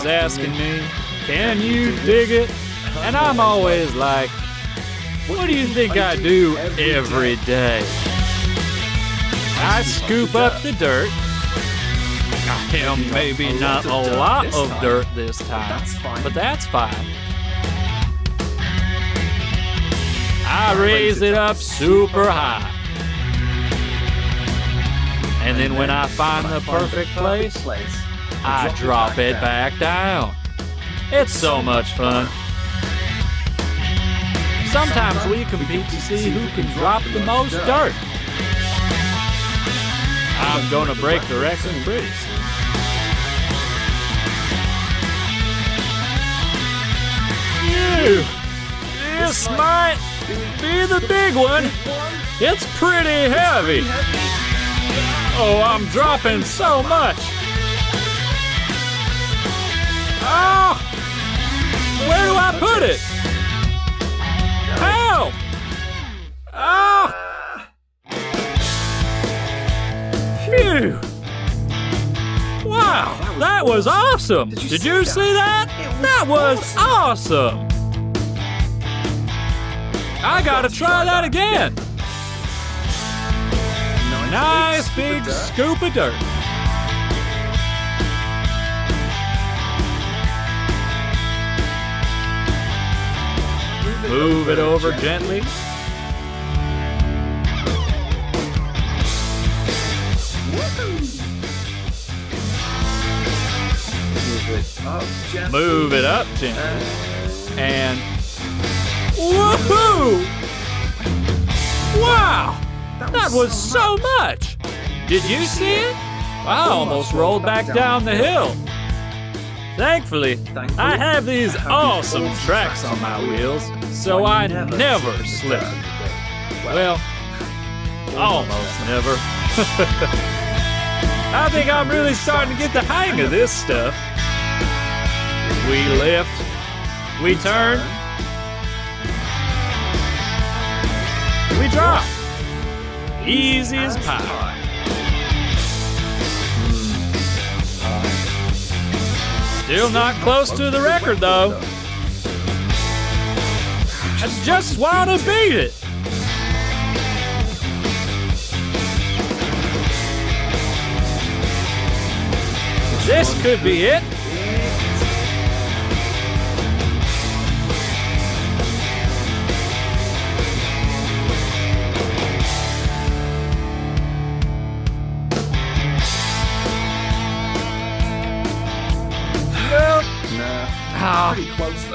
asking me, can you dig it? And I'm always like, what do you think I do every day? I scoop up the dirt. I am maybe not a lot of dirt this time, but that's fine. I raise it up super high. And then when I find the perfect place, I drop it back down. It's so much fun. Sometimes we compete to see who can drop the most dirt. I'm gonna break the record pretty soon. Phew! This might be the big one. It's pretty heavy. Oh, I'm dropping so much. Oh! Where do I put it? Help! Oh! Phew! Wow, that was awesome! Did you see that? That was awesome! I gotta try that again! Nice big scoop of dirt. Move it over gently. Move it up gently. And woohoo! Wow! That was so much! Did you see it? I almost rolled back down the hill. Thankfully, I have these awesome tracks on my wheels, so I never slip. Well, almost never. I think I'm really starting to get the hang of this stuff. We lift, we turn, we drop. Easy as pie. Still not close to the record, though. I just want to beat it. This could be it.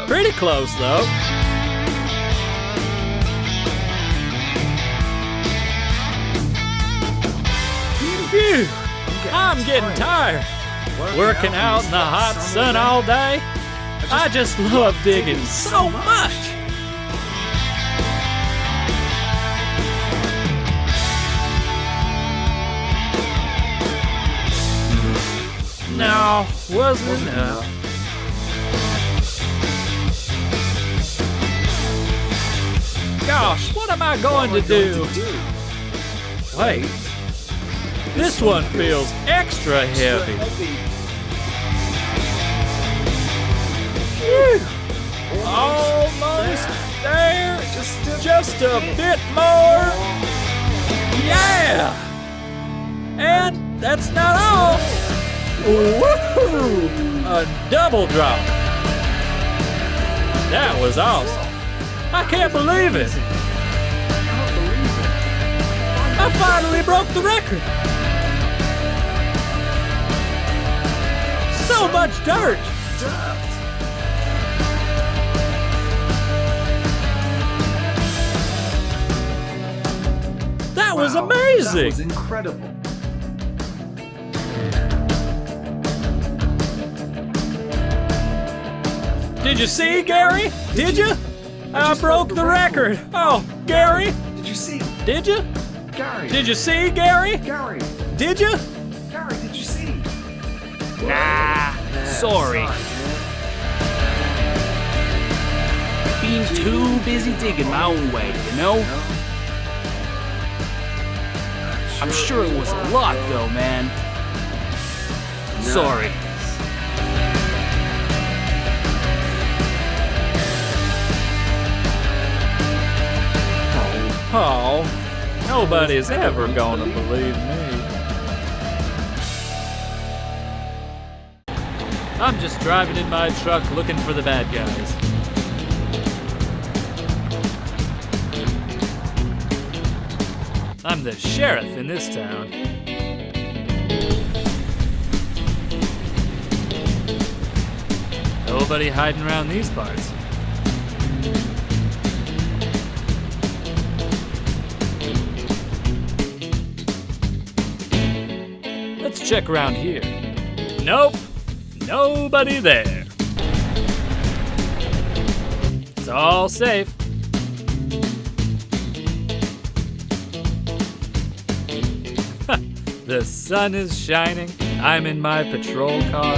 Pretty close, though. Phew! I'm getting tired. Working out in the hot sun all day. I just love digging so much. No, wasn't enough. Gosh, what am I going to do? Wait, this one feels extra heavy. Phew. Almost there, just a bit more. Yeah! And that's not all. Woohoo! A double drop. That was awesome. I can't believe it. I finally broke the record. So much dirt. That was amazing. That was incredible. Did you see, Gary? Did you? I broke the record. Oh, Gary. Did you see? Did you? Gary. Did you see, Gary? Gary. Did you? Gary, did you see? Nah, sorry. Being too busy digging my own way, you know? I'm sure it was a lot, though, man. Sorry. Nobody's ever gonna believe me. I'm just driving in my truck looking for the bad guys. I'm the sheriff in this town. Nobody hiding around these parts. Let's check around here. Nope, nobody there. It's all safe. The sun is shining. I'm in my patrol car.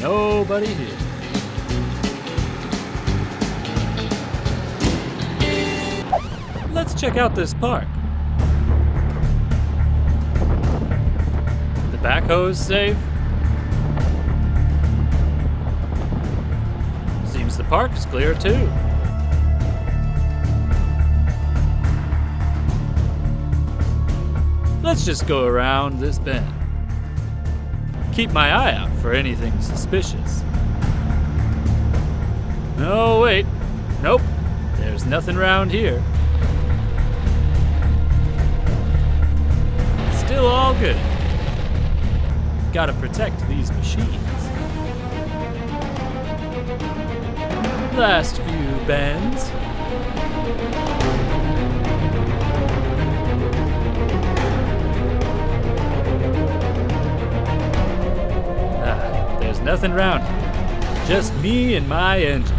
Nobody here. Let's check out this park. The backhoe's safe. Seems the park's clear too. Let's just go around this bend. Keep my eye out for anything suspicious. No, wait. Nope. There's nothing around here. Still all good. Gotta protect these machines. Last few bends. There's nothing around here. Just me and my engine.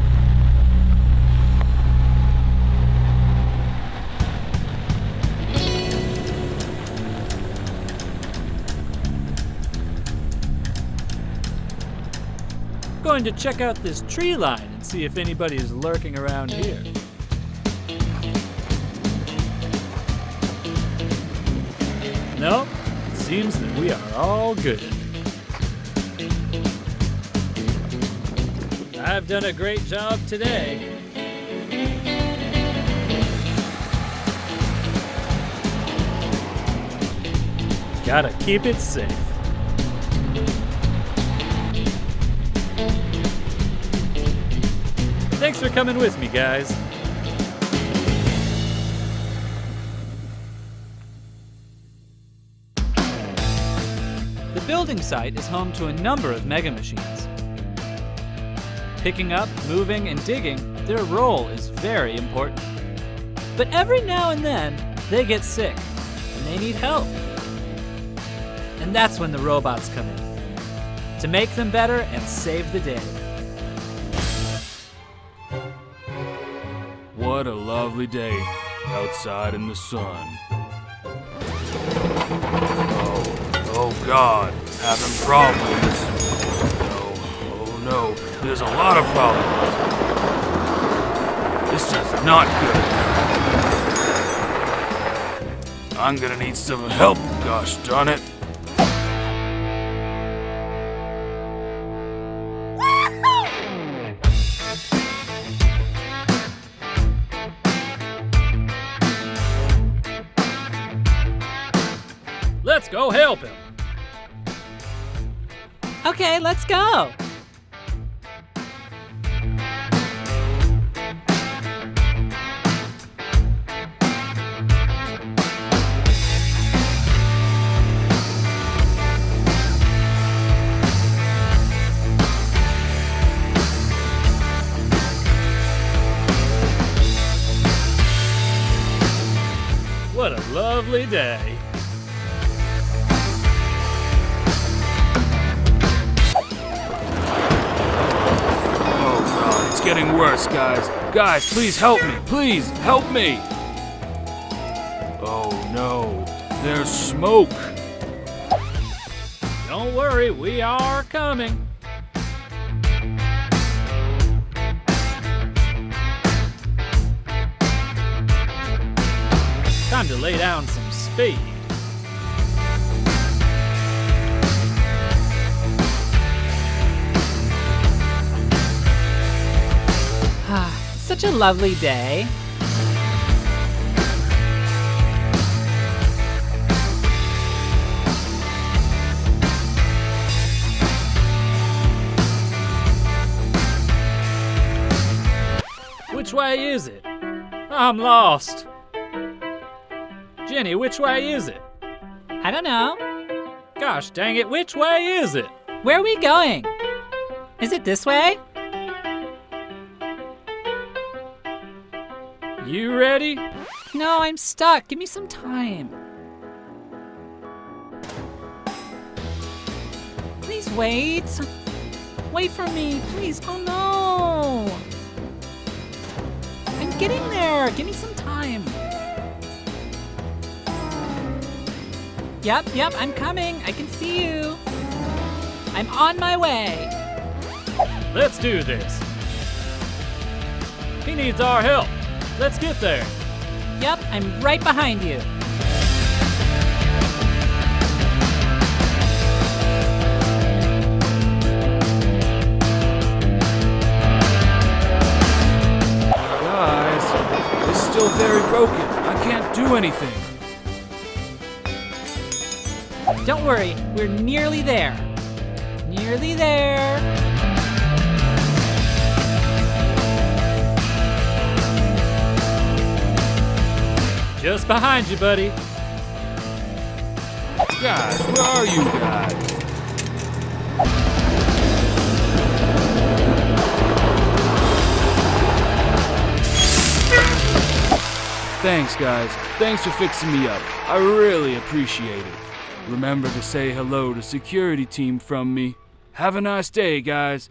Going to check out this tree line and see if anybody's lurking around here. Nope, it seems that we are all good. I've done a great job today. Gotta keep it safe. Thanks for coming with me, guys. The building site is home to a number of mega machines. Picking up, moving, and digging, their role is very important. But every now and then, they get sick, and they need help. And that's when the robots come in, to make them better and save the day. What a lovely day outside in the sun. Oh God, having problems. Oh no, there's a lot of problems. This is not good. I'm gonna need some help, gosh darn it. Let's go help him. Okay, let's go. What a lovely day. It's getting worse, guys. Guys, please help me. Please help me. Oh no, there's smoke. Don't worry, we are coming. Time to lay down some speed. such a lovely day. Which way is it? I'm lost. Jenny, which way is it? I don't know. Gosh dang it, which way is it? Where are we going? Is it this way? You ready? No, I'm stuck. Give me some time. Please wait. Wait for me, please. Oh no. I'm getting there. Give me some time. Yep, I'm coming. I can see you. I'm on my way. Let's do this. He needs our help. Let's get there. Yep, I'm right behind you. Guys, it's still very broken. I can't do anything. Don't worry, we're nearly there. Nearly there. Just behind you, buddy. Guys, where are you guys? Thanks, guys. Thanks for fixing me up. I really appreciate it. Remember to say hello to security team from me. Have a nice day, guys.